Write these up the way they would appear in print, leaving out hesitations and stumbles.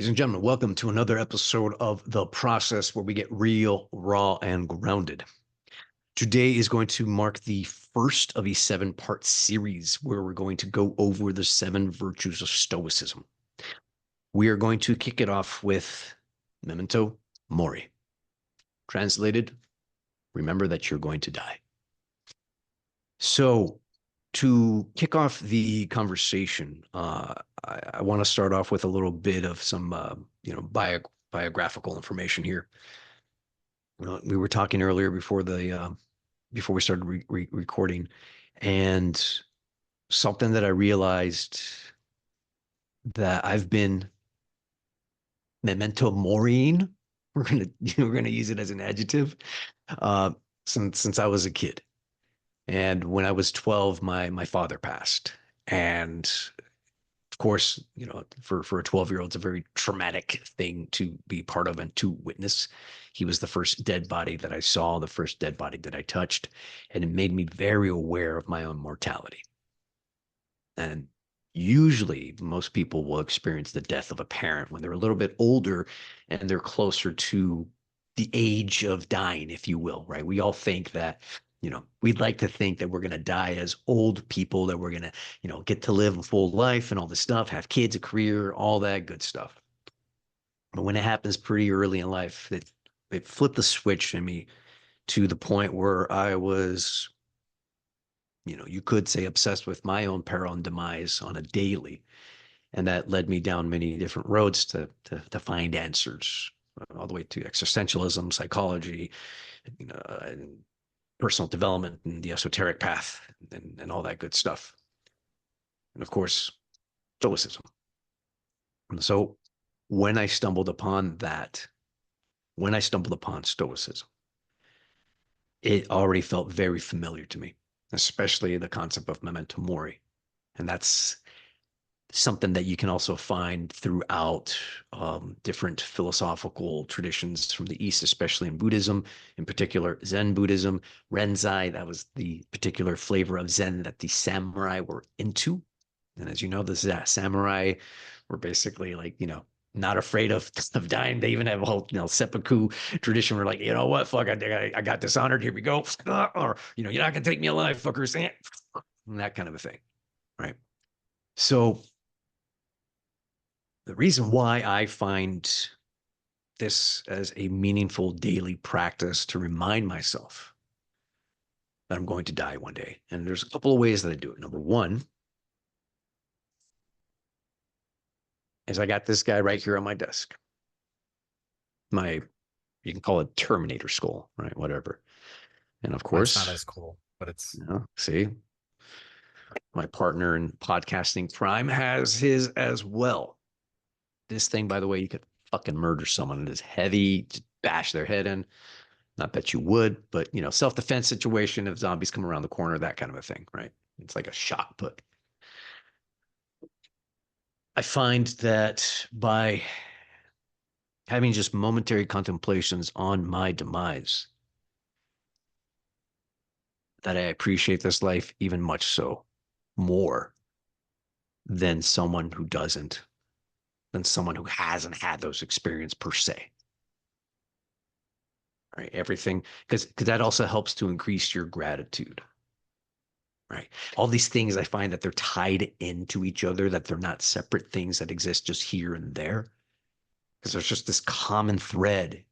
and gentlemen, welcome to another episode of The Process where we get real, raw, and grounded. Today is going to mark the first of a seven-part series where we're going to go over the seven virtues of Stoicism. We are going to kick it off with Memento Mori. Translated, remember that you're going to die. So, to kick off the conversation, I want to start off with a little bit of some, biographical information here. We were talking earlier before we started recording, and something that I realized that I've been memento moriing. We're gonna use it as an adjective since I was a kid. And when I was 12, my father passed. And of course, for a 12-year-old, it's a very traumatic thing to be part of and to witness. He was the first dead body that I saw, the first dead body that I touched, and it made me very aware of my own mortality. And usually, most people will experience the death of a parent when they're a little bit older and they're closer to the age of dying, if you will, right? We all think that we'd like to think that we're going to die as old people, that we're going to, get to live a full life and all this stuff, have kids, a career, all that good stuff. But when it happens pretty early in life, it flipped the switch in me to the point where I was, you could say obsessed with my own peril and demise on a daily. And that led me down many different roads to find answers, all the way to existentialism, psychology, and personal development and the esoteric path and all that good stuff. And of course, Stoicism. And so when I stumbled upon Stoicism, it already felt very familiar to me, especially the concept of memento mori. And that's something that you can also find throughout different philosophical traditions from the East, especially in Buddhism, in particular Zen Buddhism. Renzai, that was the particular flavor of Zen that the samurai were into. And as you know, the samurai were basically like, not afraid of dying. They even have a whole, seppuku tradition where like, you know what, fuck, I got dishonored. Here we go. Or, you're not going to take me alive, fuckers. And that kind of a thing, right? So the reason why I find this as a meaningful daily practice to remind myself that I'm going to die one day. And there's a couple of ways that I do it. Number one is I got this guy right here on my desk. You can call it Terminator skull, right? Whatever. And of Mine's not course, as cool, but it's see, my partner in podcasting Prime has his as well. This thing, by the way, you could fucking murder someone. It is heavy, just bash their head in. Not that you would, but self-defense situation if zombies come around the corner, that kind of a thing, right? It's like a shot put. I find that by having just momentary contemplations on my demise, that I appreciate this life even much so more than someone who doesn't, than someone who hasn't had those experiences per se. Right? Everything, because that also helps to increase your gratitude. Right. All these things I find that they're tied into each other, that they're not separate things that exist just here and there. Because there's just this common thread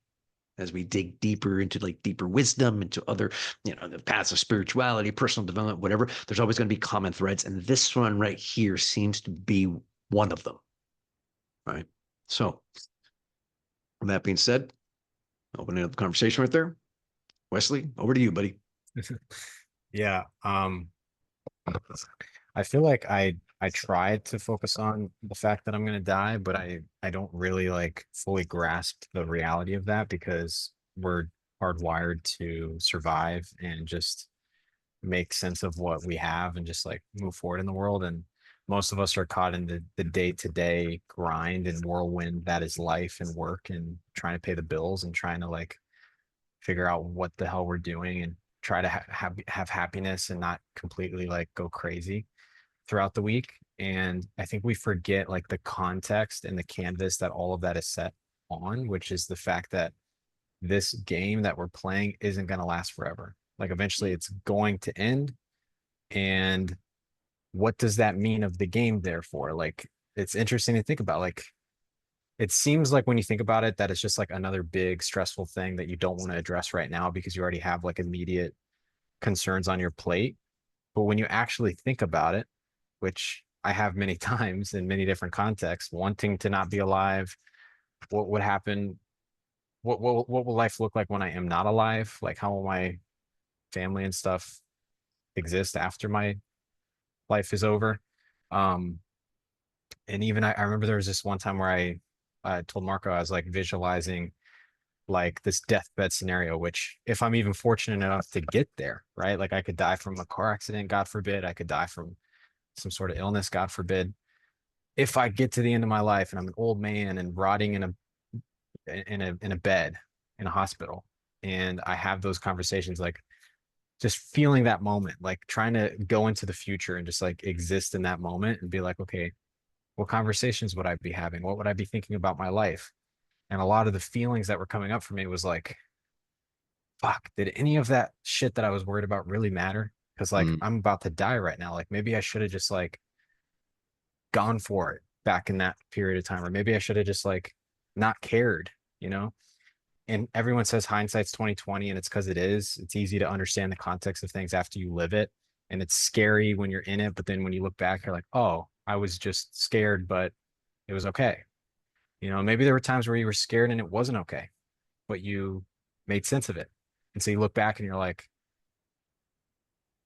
as we dig deeper into like deeper wisdom, into other, the paths of spirituality, personal development, whatever. There's always going to be common threads. And this one right here seems to be one of them. Right. So, with that being said, opening up the conversation right there. Wesley, over to you, buddy. yeah. I feel like I tried to focus on the fact that I'm gonna die, but I don't really like fully grasp the reality of that because we're hardwired to survive and just make sense of what we have and just like move forward in the world. And most of us are caught in the day-to-day grind and whirlwind that is life and work and trying to pay the bills and trying to like figure out what the hell we're doing and try to have happiness and not completely like go crazy. throughout the week. And I think we forget like the context and the canvas that all of that is set on, which is the fact that this game that we're playing isn't going to last forever. Like eventually Mm. it's going to end. And what does that mean of the game, therefore? Like, it's interesting to think about. Like, it seems like when you think about it, that it's just like another big stressful thing that you don't want to address right now because you already have like immediate concerns on your plate. But when you actually think about it, which I have many times in many different contexts, wanting to not be alive, what would happen? What will life look like when I am not alive? Like, how will my family and stuff exist after my life is over? Um, and even I remember there was this one time where I told Marco I was like visualizing like this deathbed scenario, which if I'm even fortunate enough to get there, right? Like I could die from a car accident, God forbid. I could die from some sort of illness, God forbid. If I get to the end of my life and I'm an old man and rotting in a bed in a hospital, and I have those conversations, like just feeling that moment, like trying to go into the future and just like exist in that moment and be like, okay, what conversations would I be having? What would I be thinking about my life? And a lot of the feelings that were coming up for me was like, fuck, did any of that shit that I was worried about really matter? Because like Mm. I'm about to die right now. Like maybe I should have just like gone for it back in that period of time, or maybe I should have just like not cared, you know? And everyone says hindsight's 2020, and it's because it is. It's easy to understand the context of things after you live it. And it's scary when you're in it, but then when you look back, you're like, oh, I was just scared, but it was okay. You know, maybe there were times where you were scared and it wasn't okay, but you made sense of it. And so you look back and you're like,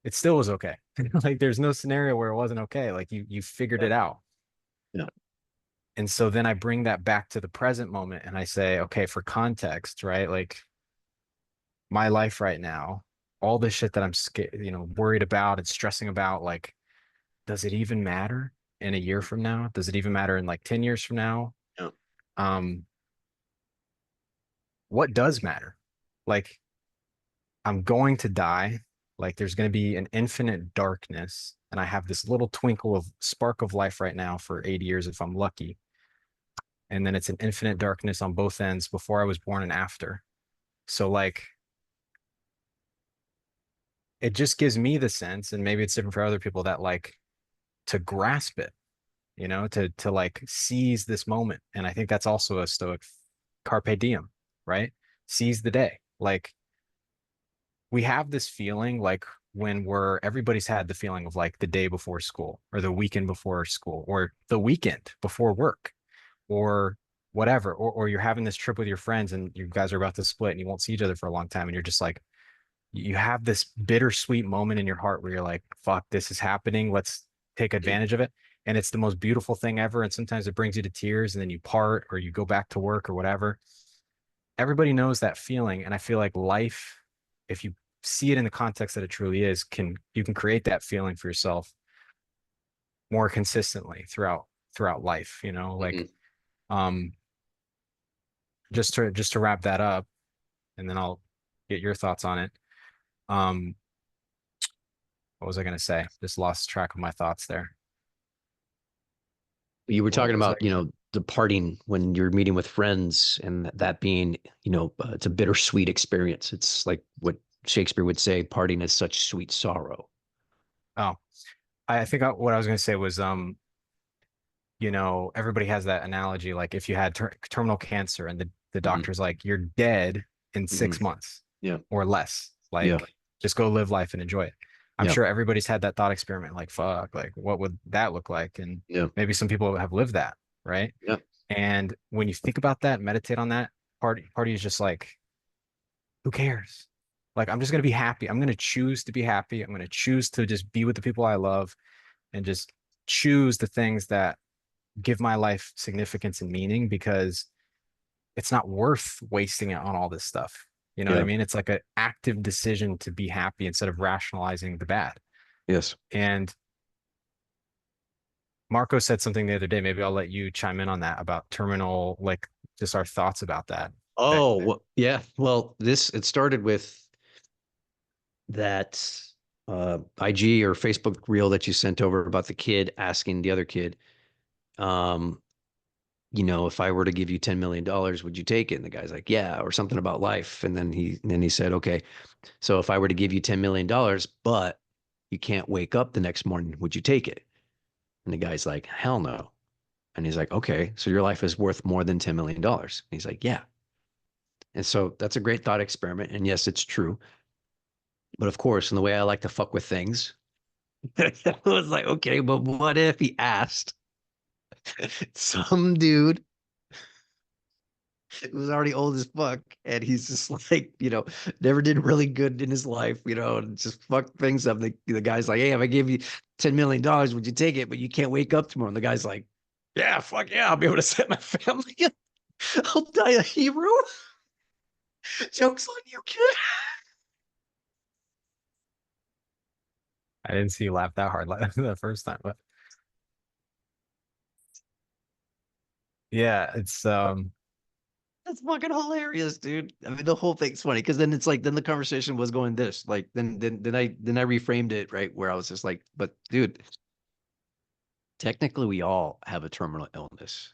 it still was okay. Like there's no scenario where it wasn't okay. Like you figured Yeah. it out. Yeah. And so then I bring that back to the present moment and I say, okay, for context, right? Like my life right now, all this shit that I'm scared, worried about and stressing about, like, does it even matter in a year from now? Does it even matter in like 10 years from now? Yeah. Um, what does matter? Like, I'm going to die. Like, there's going to be an infinite darkness. And I have this little twinkle of spark of life right now for 80 years if I'm lucky. And then it's an infinite darkness on both ends before I was born and after. So, like, it just gives me the sense, and maybe it's different for other people, that like to grasp it, to like seize this moment. And I think that's also a Stoic carpe diem, right? Seize the day. Like we have this feeling like when everybody's had the feeling of like the day before school or the weekend before school or the weekend before work or whatever, or you're having this trip with your friends and you guys are about to split and you won't see each other for a long time and you're just like, you have this bittersweet moment in your heart where you're like, fuck, this is happening. Let's take Mm. advantage of it. And it's the most beautiful thing ever. And sometimes it brings you to tears and then you part or you go back to work or whatever. Everybody knows that feeling. And I feel like life, if you see it in the context that it truly is, you can create that feeling for yourself more consistently throughout life, like Mhm. um just to wrap that up and then I'll get your thoughts on it. Um what was I going to say? Just lost track of my thoughts there. You were What talking was I? about, departing when you're meeting with friends and that being, it's a bittersweet experience. It's like what Shakespeare would say, parting is such sweet sorrow. Oh, I think what I was going to say was, everybody has that analogy. Like if you had terminal cancer and the Hmm. doctor's like, you're dead in Hmm. 6 months Yeah. or less, Yeah. like just go live life and enjoy it. I'm Yeah. sure everybody's had that thought experiment, like, fuck, like what would that look like? And Yeah. maybe some people have lived that, right? Yeah. And when you think about that, meditate on that, party is just like, who cares? Like, I'm just going to be happy. I'm going to choose to be happy. I'm going to choose to just be with the people I love and just choose the things that give my life significance and meaning because it's not worth wasting it on all this stuff. You know what I Yeah. mean? It's like an active decision to be happy instead of rationalizing the bad. Yes. And Marco said something the other day. Maybe I'll let you chime in on that about terminal, like just our thoughts about that. That, Oh, well, yeah. Well, it started with that. IG or Facebook reel that you sent over about the kid asking the other kid, um, if I were to give you $10 million, would you take it? And the guy's like, yeah, or something about life. And then he said, okay, so if I were to give you $10 million, but you can't wake up the next morning, would you take it? And the guy's like, hell no. And he's like, okay, so your life is worth more than $10 million. And he's like, yeah. And so that's a great thought experiment. And yes, it's true. But of course, in the way I like to fuck with things, I was like, okay, but what if he asked some dude who's already old as fuck and he's just like, never did really good in his life, and just fucked things up. The guy's like, hey, if I give you $10 million, would you take it? But you can't wake up tomorrow. And the guy's like, yeah, fuck yeah, I'll be able to set my family up. I'll die a hero. Joke's on you, kid. I didn't see you laugh that hard the first time, but yeah, it's That's fucking hilarious, dude. I mean, the whole thing's funny because then it's like, then the conversation was going this, like, then I reframed it right where I was just like, but dude, technically we all have a terminal illness.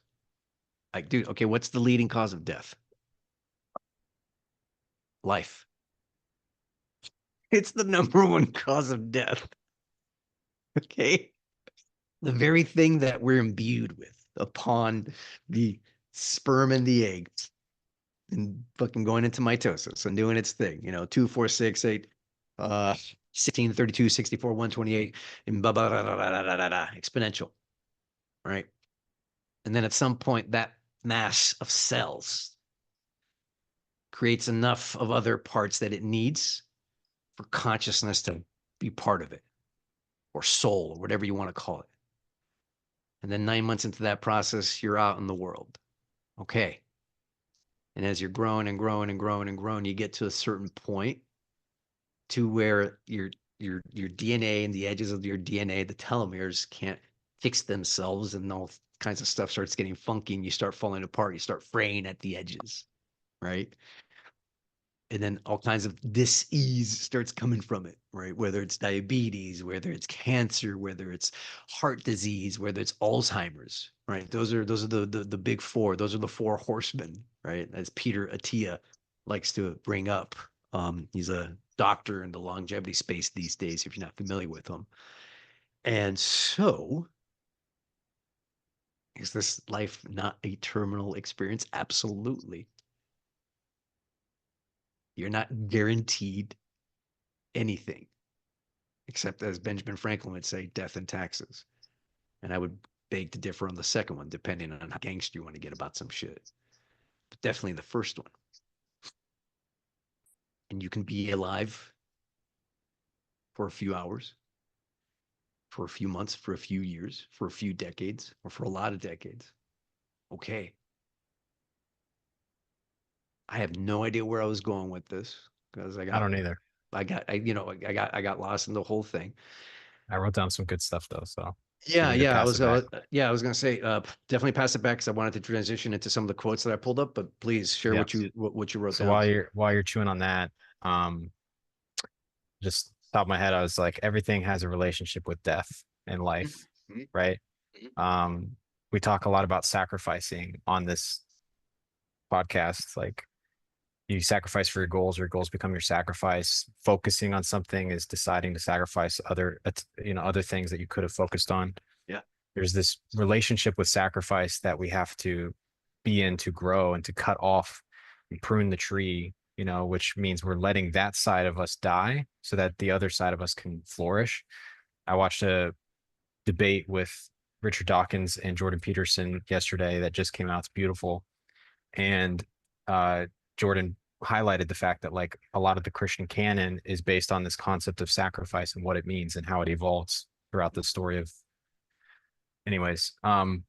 Like, dude, okay, what's the leading cause of death? Life. It's the number one cause of death. Okay. The very thing that we're imbued with upon the sperm and the egg and fucking going into mitosis and doing its thing, 2, 4, 6, 8, 16, 32, 64, 128, and blah, blah, blah, blah, blah, blah, blah, blah, exponential, right? And then at some point, that mass of cells creates enough of other parts that it needs for consciousness to be part of it, or soul, or whatever you want to call it. And then 9 months into that process, you're out in the world. Okay. And as you're growing and growing and growing and growing, you get to a certain point to where your DNA and the edges of your DNA, the telomeres, can't fix themselves, and all kinds of stuff starts getting funky, and you start falling apart. You start fraying at the edges, right? And then all kinds of dis-ease starts coming from it, right? Whether it's diabetes, whether it's cancer, whether it's heart disease, whether it's Alzheimer's, right? Those are the big four. Those are the four horsemen, right? As Peter Attia likes to bring up. He's a doctor in the longevity space these days, if you're not familiar with him. And so, is this life not a terminal experience? Absolutely. You're not guaranteed anything, except, as Benjamin Franklin would say, death and taxes. And I would beg to differ on the second one, depending on how gangster you want to get about some shit. But definitely the first one. And you can be alive for a few hours, for a few months, for a few years, for a few decades, or for a lot of decades. Okay. I have no idea where I was going with this because I don't either. I got lost in the whole thing. I wrote down some good stuff though, so you Yeah, need to yeah, pass it back. I was gonna say, definitely pass it back because I wanted to transition into some of the quotes that I pulled up. But please share Yeah. what you wrote So down. while you're chewing on that, um, just top of my head, I was like, everything has a relationship with death and life, Mhm, right? mhm, Um, we talk a lot about sacrificing on this podcast. Like you sacrifice for your goals become your sacrifice. Focusing on something is deciding to sacrifice other things that you could have focused on. yeah. There's this relationship with sacrifice that we have to be in to grow and to cut off and prune the tree, which means we're letting that side of us die so that the other side of us can flourish. I watched a debate with Richard Dawkins and Jordan Peterson yesterday that just came out. It's beautiful. And Jordan highlighted the fact that like a lot of the Christian canon is based on this concept of sacrifice and what it means and how it evolves throughout the story of anyways. And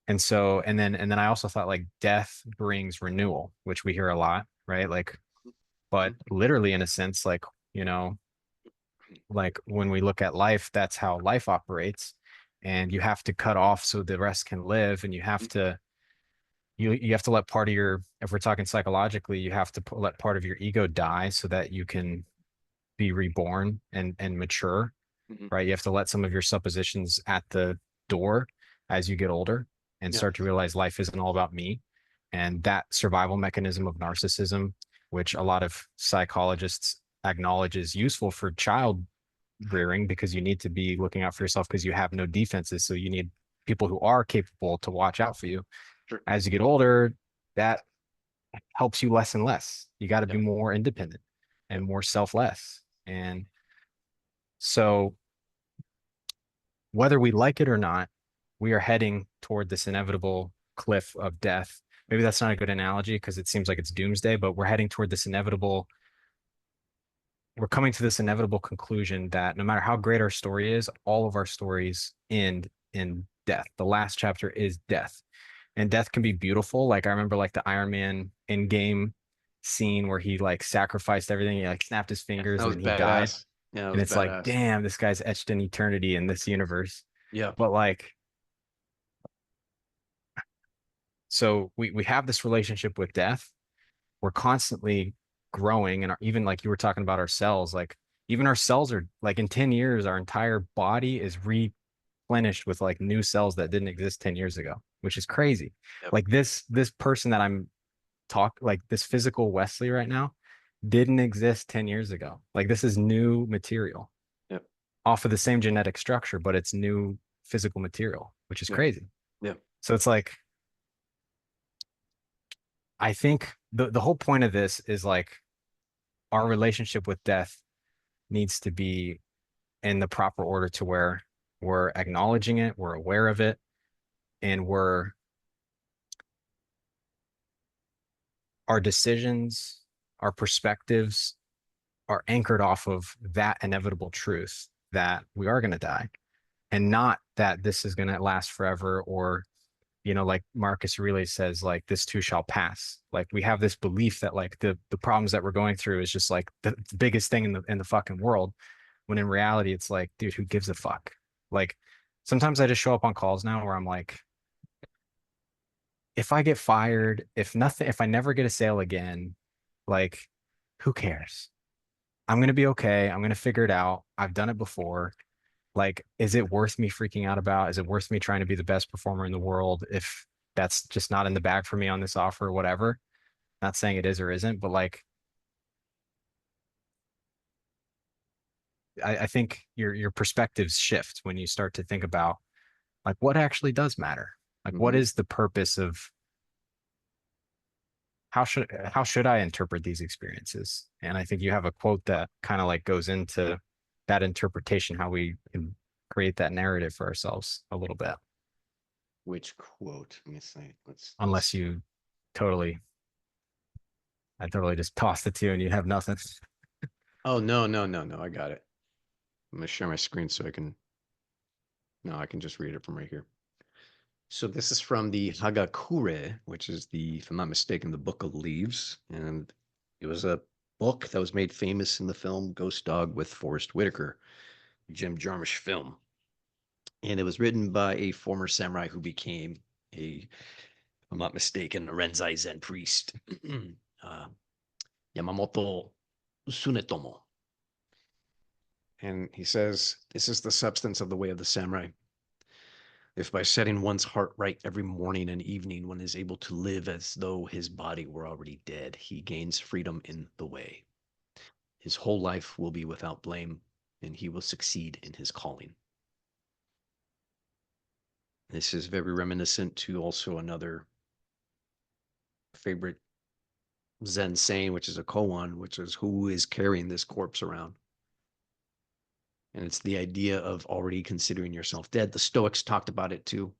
then I also thought like death brings renewal, which we hear a lot, right? Like, but literally in a sense, you know, like when we look at life, that's how life operates. And you have to cut off so the rest can live. And you have to let part of your, if we're talking psychologically, you have to let part of your ego die so that you can be reborn and mature, Mhm. right? You have to let some of your suppositions at the door as you get older and Yeah. start to realize life isn't all about me. And that survival mechanism of narcissism, which a lot of psychologists acknowledge is useful for child rearing because you need to be looking out for yourself because you have no defenses. So you need people who are capable to watch out for you. Sure. As you get older, that helps you less and less. You got to be Yep. more independent and Yep. more selfless. And so whether we like it or not, we are heading toward this inevitable cliff of death. Maybe that's not a good analogy because it seems like it's doomsday, but we're heading toward this inevitable, we're coming to this inevitable conclusion that no matter how great our story is, all of our stories end in death. The last chapter is death. And death can be beautiful. Like I remember like the Iron Man in game scene where he like sacrificed everything. He like snapped his Yeah. fingers That and was then he died. badass. Yeah, that And was it's like, badass. damn, this guy's etched in eternity in this universe. Yeah. But like, so we have this relationship with death. We're constantly growing, and even like you were talking about our cells, like even our cells are like in 10 years, our entire body is replenished with like new cells that didn't exist 10 years ago, which is crazy. Yep. Like this person that I'm like this physical Wesley right now didn't exist 10 years ago. Like this is new material Yep. off of the same genetic structure, but it's new physical material, which is Yep. crazy. Yep. So it's like I think the whole point of this is like our relationship with death needs to be in the proper order to where we're acknowledging it, we're aware of it, and we're our decisions, our perspectives are anchored off of that inevitable truth that we are going to die and not that this is going to last forever or like Marcus Aurelius says, like this too shall pass. Like we have this belief that like the problems that we're going through is just like the biggest thing in the fucking world. When in reality, it's like, dude, who gives a fuck? Like sometimes I just show up on calls now where I'm like, if I get fired, if I never get a sale again, like who cares? I'm gonna be okay. I'm gonna figure it out. I've done it before. Like, is it worth me freaking out about? Is it worth me trying to be the best performer in the world if that's just not in the bag for me on this offer or whatever? Not saying it is or isn't, but like I think your perspectives shift when you start to think about like what actually does matter. Like what Hmm. is the purpose of how should I interpret these experiences? And I think you have a quote that kind of like goes into that interpretation, how we can create that narrative for ourselves a little bit, Which quote? Let me see. unless you totally I totally just tossed it to you and you have nothing. Oh, no, no, no, no. I got it. I'm gonna share my screen so I can. No, I can just read it from right here. So this is from the Hagakure, which is if I'm not mistaken, the Book of Leaves, and it was a book that was made famous in the film Ghost Dog with Forrest Whitaker, Jim Jarmusch film, and it was written by a former samurai who became if I'm not mistaken, a Renzai Zen priest, uh, Yamamoto Sunetomo. And he says, this is the substance of the way of the samurai. If by setting one's heart right every morning and evening one is able to live as though his body were already dead, he gains freedom in the way. His whole life will be without blame, and he will succeed in his calling. This is very reminiscent to also another favorite Zen saying, which is a koan, which is who is carrying this corpse around. And it's the idea of already considering yourself dead. The Stoics talked about it too,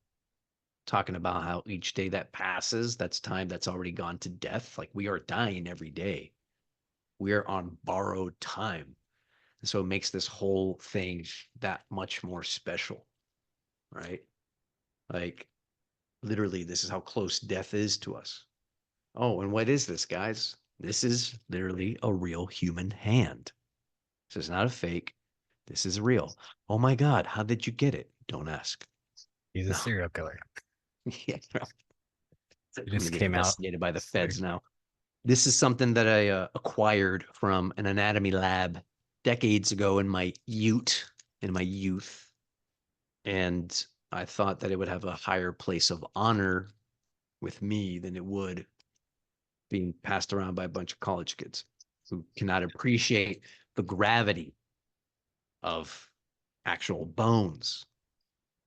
talking about how each day that passes, that's time that's already gone to death. Like we are dying every day. We are on borrowed time. And so it makes this whole thing that much more special, right? Like literally, this is how close death is to us. Oh, and what is this, guys? This is literally a real human hand. This is not a fake. This is real. Oh my God, how did you get it? Don't ask. He's a No. serial killer. Yeah, He I'm gonna just get came out. investigated by the feds now. This is something that I acquired from an anatomy lab decades ago in my youth, and I thought that it would have a higher place of honor with me than it would being passed around by a bunch of college kids who cannot appreciate the gravity of actual bones,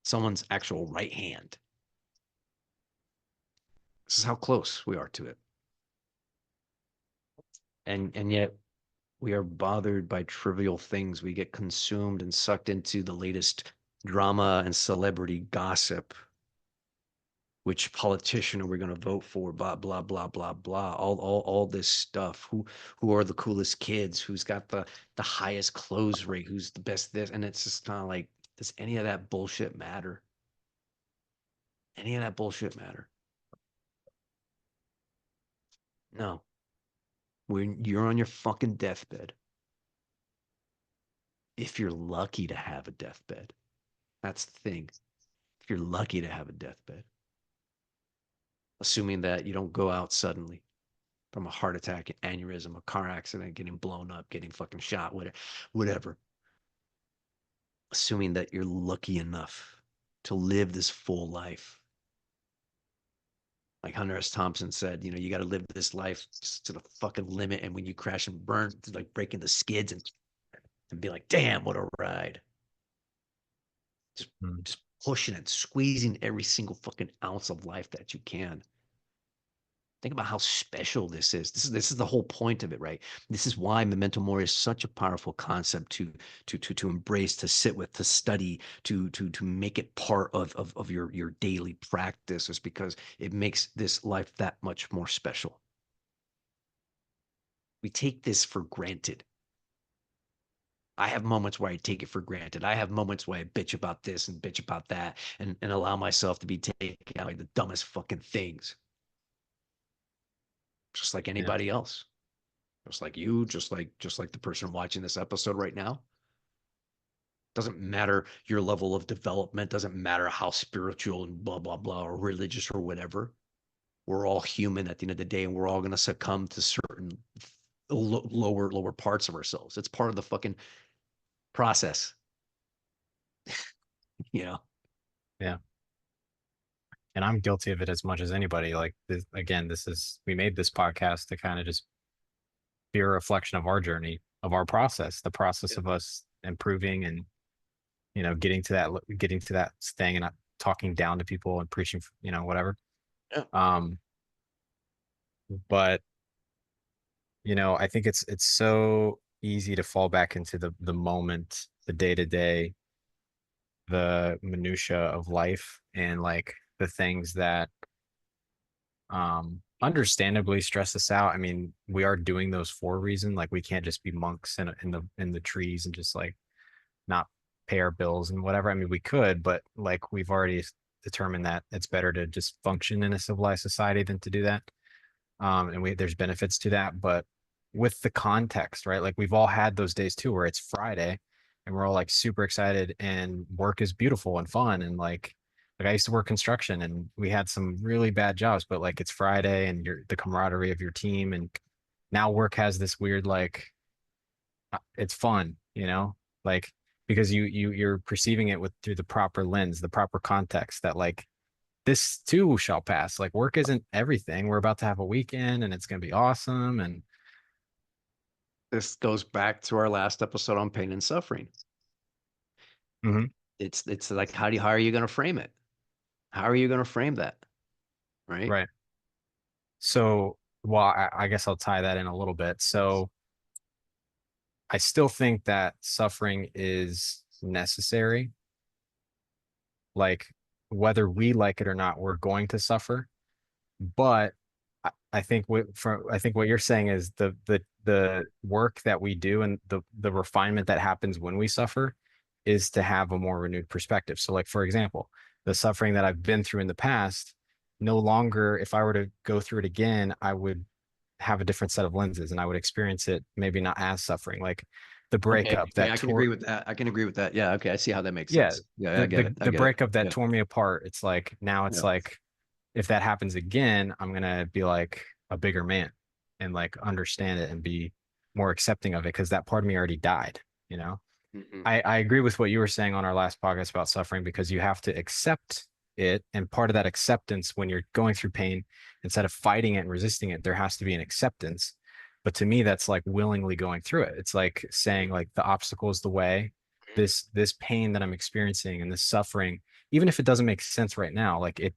someone's actual right hand. This is how close we are to it. And yet we are bothered by trivial things. We get consumed and sucked into the latest drama and celebrity gossip. Which politician are we going to vote for? Blah blah blah blah blah. All this stuff. Who are the coolest kids? Who's got the highest close rate? Who's the best this? And it's just kind of like, does any of that bullshit matter? Any of that bullshit matter? No. When you're on your fucking deathbed, if you're lucky to have a deathbed, that's the thing. If you're lucky to have a deathbed, assuming that you don't go out suddenly from a heart attack, an aneurysm, a car accident, getting blown up, getting fucking shot, whatever. Assuming that you're lucky enough to live this full life. Like Hunter S. Thompson said, you got to live this life just to the fucking limit. And when you crash and burn, it's like breaking the skids and be like, damn, what a ride. Just pushing it, squeezing every single fucking ounce of life that you can. Think about how special this is. This is the whole point of it, right? This is why Memento Mori is such a powerful concept to embrace, to sit with, to study, to make it part of your daily practice, is because it makes this life that much more special. We take this for granted. I have moments where I take it for granted. I have moments where I bitch about this and bitch about that and allow myself to be taken out by the dumbest fucking things. Just like Yeah. anybody else. Just like you, just like the person watching this episode right now. Doesn't matter your level of development, doesn't matter how spiritual and blah blah blah or religious or whatever. We're all human at the end of the day, and we're all gonna succumb to certain lower parts of ourselves. It's part of the fucking process. you know. Yeah. And I'm guilty of it as much as anybody. Like this, again, we made this podcast to kind of just be a reflection of our journey, of our process, the process Yeah. of us improving and, getting to that thing and not talking down to people and preaching, whatever. Yeah. Um, but I think it's so easy to fall back into the moment, the day to day, the minutia of life, and like the things that understandably stress us out. I mean, we are doing those for a reason. Like we can't just be monks in the trees and just like not pay our bills and whatever. I mean, we could, but like we've already determined that it's better to just function in a civilized society than to do that. And there's benefits to that, but with the context, right? Like we've all had those days too where it's Friday and we're all like super excited and work is beautiful and fun and like I used to work construction and we had some really bad jobs, but like it's Friday and the camaraderie of your team, and now work has this weird like it's fun, like because you're perceiving it through the proper lens, the proper context that like this too shall pass. Like work isn't everything. We're about to have a weekend and it's going to be awesome. And This goes back to our last episode on pain and suffering. Mhm. It's like, how are you going to frame it? How are you going to frame that? Right? Right. So, well, I guess I'll tie that in a little bit. So I still think that suffering is necessary. Like whether we like it or not, we're going to suffer. But I think what you're saying is the work that we do and the refinement that happens when we suffer is to have a more renewed perspective. So like for example, the suffering that I've been through in the past, no longer, if I were to go through it again, I would have a different set of lenses and I would experience it maybe not as suffering. Like the Okay. breakup Okay. that I can agree with that. I can agree with that. Yeah. Okay. I see how that makes yeah, sense. Yeah. I the get the it. I the get it. breakup that Yeah. tore me apart, it's like now it's Yeah. like if that happens again, I'm gonna be like a bigger man and like understand it and be more accepting of it because that part of me already died. you know? Mhm. I agree with what you were saying on our last podcast about suffering because you have to accept it. And part of that acceptance when you're going through pain, instead of fighting it and resisting it, there has to be an acceptance. But to me, that's like willingly going through it. It's like saying like the obstacle is the way. This pain that I'm experiencing and this suffering, even if it doesn't make sense right now, like it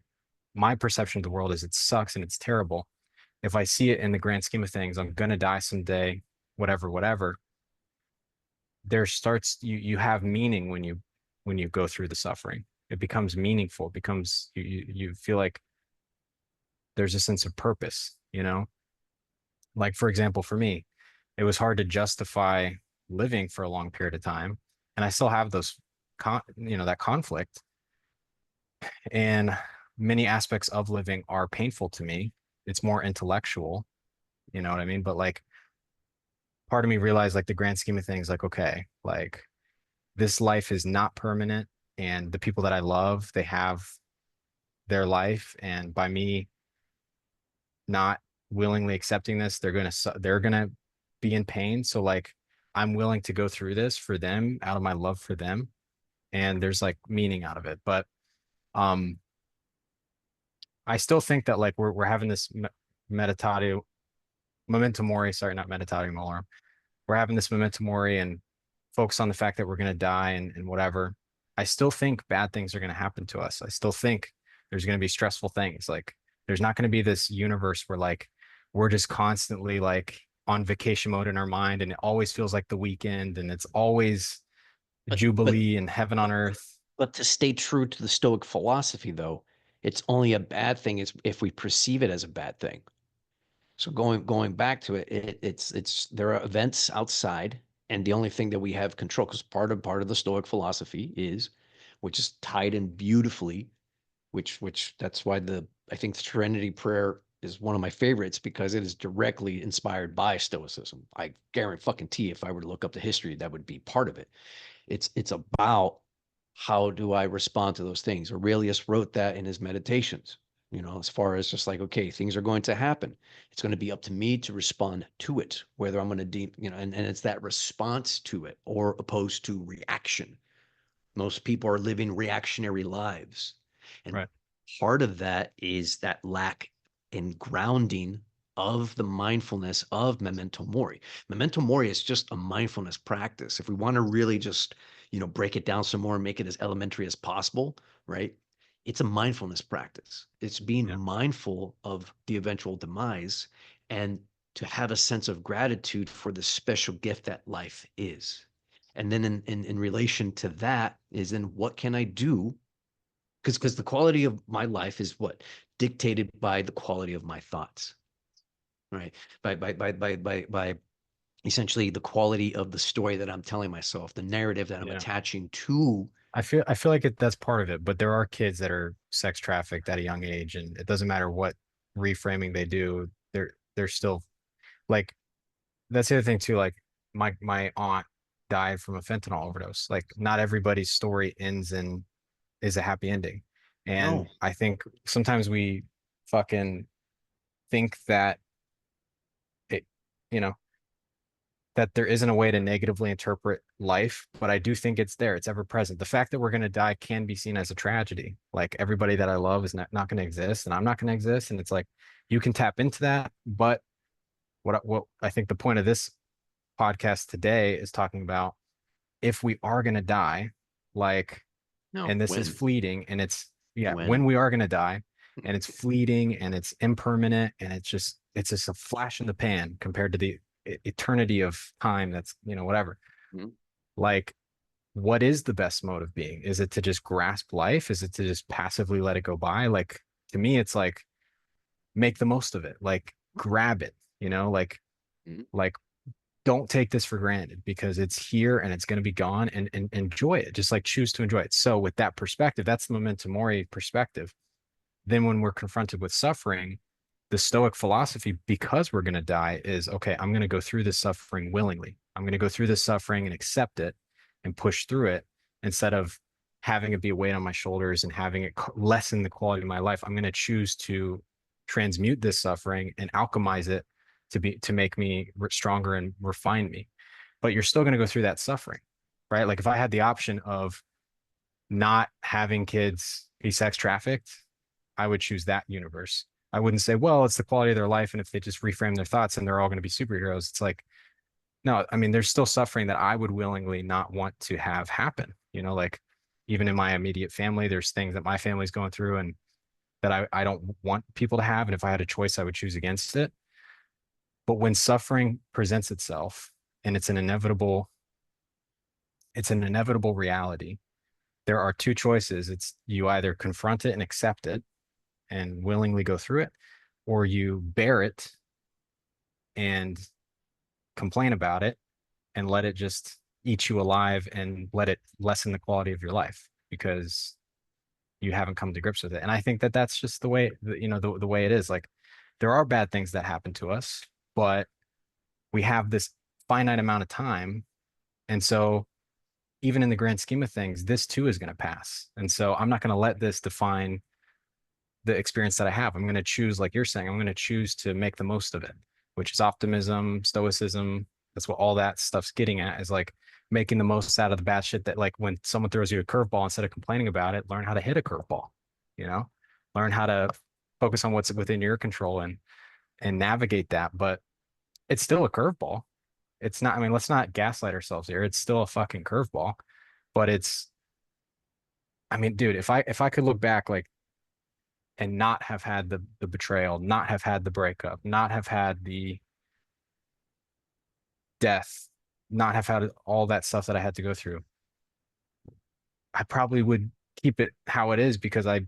my perception of the world is it sucks and it's terrible. If I see it in the grand scheme of things, I'm gonna die someday, whatever, whatever. There starts you have meaning when you go through the suffering. It becomes meaningful. It becomes you feel like there's a sense of purpose, you know? Like for example, for me, it was hard to justify living for a long period of time. And I still have those that conflict. And many aspects of living are painful to me. It's more intellectual, you know what I mean? But like part of me realized like the grand scheme of things, like, okay, like this life is not permanent and the people that I love, they have their life. And by me not willingly accepting this, they're gonna be in pain. So like I'm willing to go through this for them out of my love for them. And there's like meaning out of it. But um I still think that like we're having this meditative memento mori, sorry, not meditative mori. We're having this memento mori and focus on the fact that we're going to die and whatever. I still think bad things are going to happen to us. I still think there's going to be stressful things. Like there's not going to be this universe where like we're just constantly like on vacation mode in our mind and it always feels like the weekend and it's always But but jubilee and heaven on earth. but to stay true to the Stoic philosophy, though, it's only a bad thing is if we perceive it as a bad thing. So going back to it, it's there are events outside, and the only thing that we have control, because part of the Stoic philosophy is, which is tied in beautifully, which that's why the I think the Serenity Prayer is one of my favorites because it is directly inspired by Stoicism. I guarantee if I were to look up the history, that would be part of it. It's about how do I respond to those things. Aurelius wrote that in his meditations, as far as just like, okay, things are going to happen. It's going to be up to me to respond to it, whether I'm going to and it's that response to it or opposed to reaction. Most people are living reactionary lives. And Right. part of that is that lack in grounding of the mindfulness of memento mori. Memento mori is just a mindfulness practice. If we want to really just, break it down some more and make it as elementary as possible, right? It's a mindfulness practice. It's being Yeah. mindful of the eventual demise and to have a sense of gratitude for the special gift that life is. And then in relation to that is then what can I do? Because the quality of my life is what dictated by the quality of my thoughts, right? By essentially the quality of the story that I'm telling myself, the narrative that I'm Yeah. attaching to. I feel like that's part of it, but there are kids that are sex trafficked at a young age, and it doesn't matter what reframing they do, they're still like that's the other thing too. Like my aunt died from a fentanyl overdose. Like not everybody's story ends in is a happy ending. And No, I think sometimes we fucking think that it, you know, that there isn't a way to negatively interpret life, but I do think it's there. It's ever present. The fact that we're going to die can be seen as a tragedy. Like everybody that I love is not going to exist and I'm not going to exist. And it's like you can tap into that. But what I think the point of this podcast today is talking about if we are going to die, like, no, and this is when, fleeting and it's, yeah, when when, we are going to die and it's fleeting and it's impermanent and it's just a flash in the pan compared to the eternity of time that's, whatever. Mhm. Like, what is the best mode of being? Is it to just grasp life? Is it to just passively let it go by? Like, to me, it's like, make the most of it, like, grab it, Mhm. like don't take this for granted because it's here and it's going to be gone and enjoy it. Just like choose to enjoy it. So with that perspective, that's the memento mori perspective. Then when we're confronted with suffering, the Stoic philosophy, because we're going to die, is okay, I'm going to go through this suffering willingly. I'm going to go through this suffering and accept it and push through it instead of having it be a weight on my shoulders and having it lessen the quality of my life. I'm going to choose to transmute this suffering and alchemize it to make me stronger and refine me. but you're still going to go through that suffering, right? Like if I had the option of not having kids be sex trafficked, I would choose that universe. I wouldn't say, well, it's the quality of their life. And if they just reframe their thoughts and they're all going to be superheroes, it's like, no, I mean, there's still suffering that I would willingly not want to have happen. You know, like even in my immediate family, there's things that my family's going through and that I don't want people to have. And if I had a choice, I would choose against it. But when suffering presents itself and it's an inevitable reality, there are two choices. It's you either confront it and accept it and willingly go through it, or you bear it and complain about it and let it just eat you alive and let it lessen the quality of your life because you haven't come to grips with it. And I think that that's just the way, the way it is. Like there are bad things that happen to us, but we have this finite amount of time. And so even in the grand scheme of things, this too is going to pass. And so I'm not going to let this define the experience that I have. I'm going to choose, like you're saying, I'm going to choose to make the most of it, which is optimism, stoicism. That's what all that stuff's getting at is like making the most out of the bad shit that like when someone throws you a curveball, instead of complaining about it, learn how to hit a curveball, you know, learn how to focus on what's within your control and navigate that. But it's still a curveball. It's not, I mean, let's not gaslight ourselves here. It's still a fucking curveball, but I mean, dude, if I could look back like and not have had the betrayal, not have had the breakup, not have had the death, not have had all that stuff that I had to go through, I probably would keep it how it is because I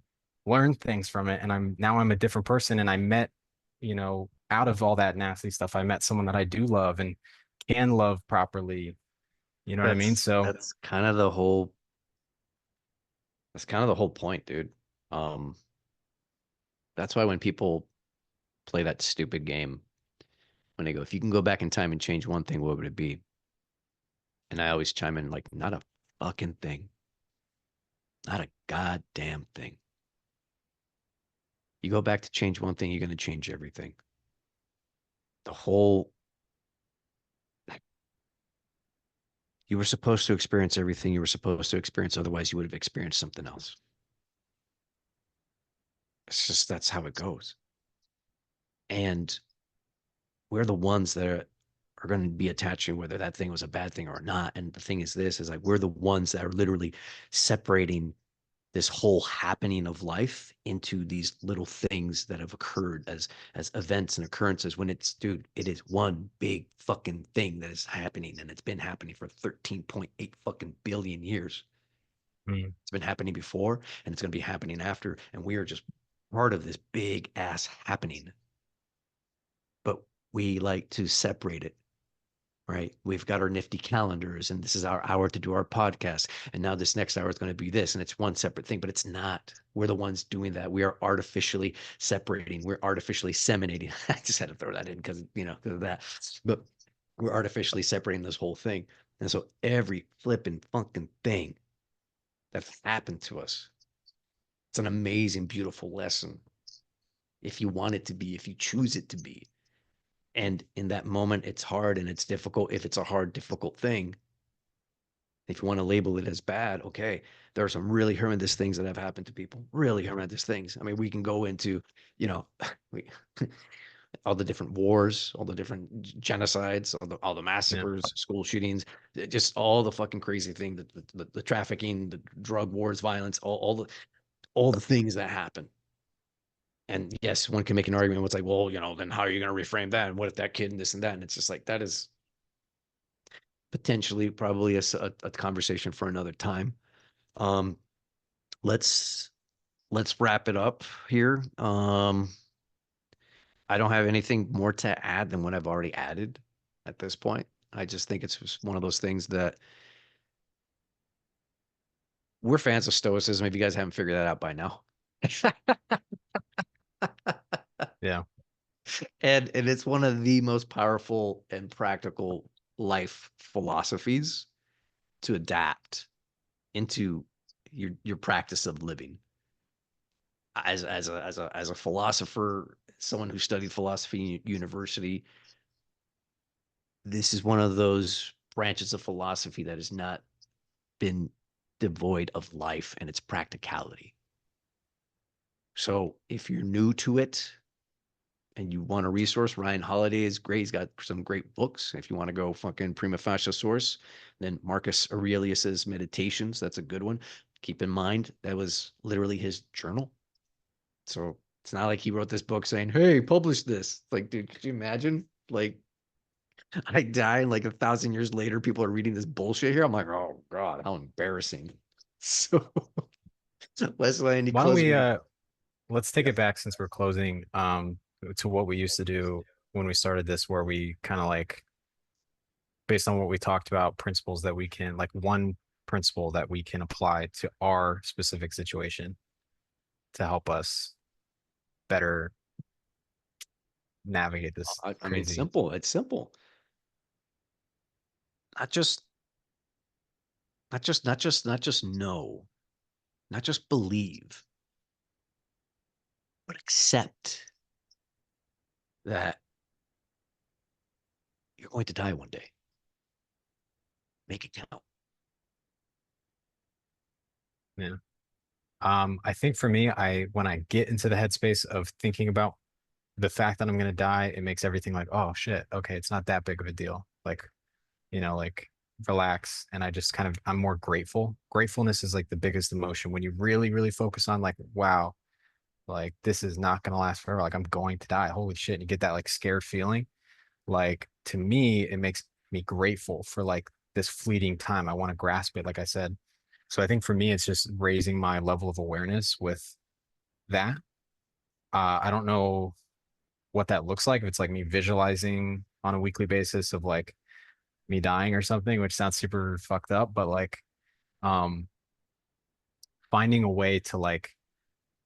learned things from it and I'm a different person and I met, out of all that nasty stuff, I met someone that I do love and can love properly. You know what I mean? That's So that's kind of the whole that's kind of the whole point, dude. Um, that's why when people play that stupid game, when they go, if you can go back in time and change one thing, what would it be? And I always chime in like, not a fucking thing. Not a goddamn thing. You go back to change one thing, you're going to change everything. The whole, you were supposed to experience everything you were supposed to experience. Otherwise, you would have experienced something else. It's just, that's how it goes. And we're the ones that are going to be attaching whether that thing was a bad thing or not. And the thing is, this is like, we're the ones that are literally separating this whole happening of life into these little things that have occurred as events and occurrences when it's, dude, it is one big fucking thing that is happening and it's been happening for 13.8 fucking billion years. mm, It's been happening before and it's going to be happening after, and we are just part of this big ass happening, but we like to separate it. Right. We've got our nifty calendars, and this is our hour to do our podcast. And now this next hour is going to be this, and it's one separate thing, but it's not. We're the ones doing that. We are artificially separating. We're artificially seminating. I just had to throw that in because, because of that. But we're artificially separating this whole thing. And so every flipping funkin' thing that's happened to us, it's an amazing, beautiful lesson. If you want it to be, if you choose it to be. And in that moment, it's hard and it's difficult. If it's a hard, difficult thing, if you want to label it as bad, okay, there are some really horrendous things that have happened to people, really horrendous things. I mean, we can go into, you know, we, all the different wars, all the different genocides, all the yeah. massacres, school shootings, just all the fucking crazy thing, the trafficking, the drug wars, violence, all the things that happen. And yes, one can make an argument. It's like, well, then how are you going to reframe that? And what if that kid and this and that? And it's just like, that is potentially probably a conversation for another time. Um, let's let's wrap it up here. I don't have anything more to add than what I've already added at this point. I just think it's just one of those things that we're fans of Stoicism. If you guys haven't figured that out by now, Yeah. and it's one of the most powerful and practical life philosophies to adapt into your practice of living. As a philosopher, someone who studied philosophy in university, this is one of those branches of philosophy that has not been devoid of life and its practicality. So if you're new to it and you want a resource, Ryan Holiday is great. He's got some great books. If you want to go fucking prima facie source, then Marcus Aurelius's Meditations, that's a good one. Keep in mind that was literally his journal. So it's not like he wrote this book saying, "Hey, publish this." Like, dude, could you imagine? Like, I die, and like 1,000 years later, people are reading this bullshit here. I'm like, oh god, how embarrassing. So, Leslie, any Why don't we closing? let's take it back since we're closing to what we used to do when we started this, where we kind of like based on what we talked about, principles that we can like one principle that we can apply to our specific situation to help us better navigate this I mean, crazy. simple. It's simple. Not just, not just know, not just believe, but accept that you're going to die one day. Make it count. Yeah. I think for me, I when I get into the headspace of thinking about the fact that I'm gonna die, it makes everything like, oh shit, okay, it's not that big of a deal. Like, like relax. And I just kind of I'm more grateful. Gratefulness is like the biggest emotion when you really, really focus on like, wow, like this is not gonna last forever. Like I'm going to die. Holy shit. And you get that like scared feeling. Like to me, it makes me grateful for like this fleeting time. I want to grasp it, like I said. So I think for me, it's just raising my level of awareness with that. I don't know what that looks like. If it's like me visualizing on a weekly basis of like me dying or something, which sounds super fucked up, but like um finding a way to like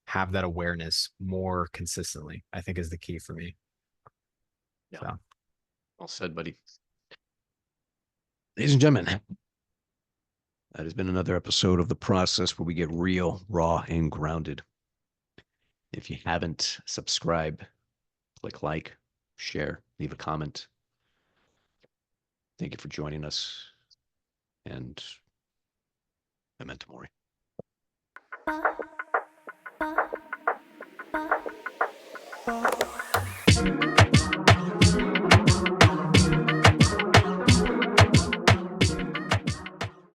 have that awareness more consistently, I think is the key for me. Yeah. So Well said, buddy. Ladies and gentlemen, that has been another episode of The Process where we get real, raw, and grounded. If you haven't subscribed, click like, share, leave a comment. Thank you for joining us. And Memento Mori.